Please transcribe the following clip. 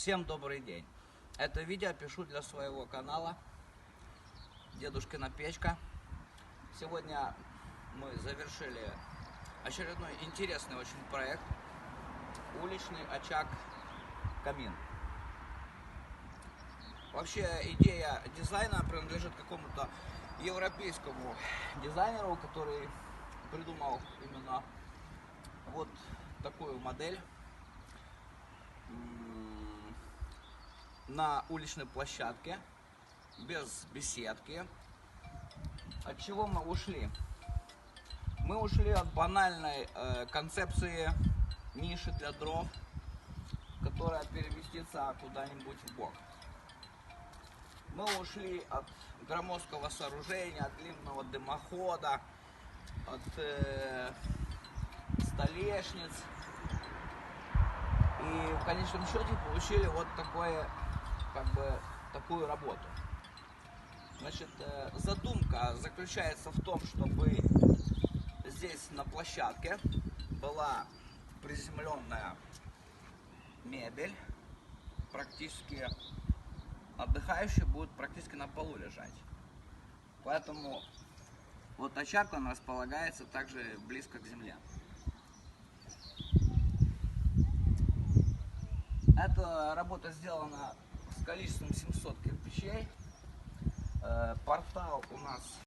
Всем добрый день. Это видео пишу для своего канала Дедушкина печка. Сегодня мы завершили очередной интересный очень проект. Уличный очаг-камин. Вообще идея дизайна принадлежит какому-то европейскому дизайнеру, который придумал именно вот такую модель на уличной площадке, без беседки. От чего мы ушли? Мы ушли от банальной концепции ниши для дров, которая переместится куда-нибудь в бок. Мы ушли от громоздкого сооружения, от длинного дымохода, от столешниц. И в конечном счете получили вот такую работу. Значит, задумка заключается в том, чтобы здесь на площадке была приземленная мебель, практически отдыхающие будут практически на полу лежать. Поэтому вот очаг он располагается также близко к земле. Эта работа сделана с количеством 700 кирпичей. Портал у нас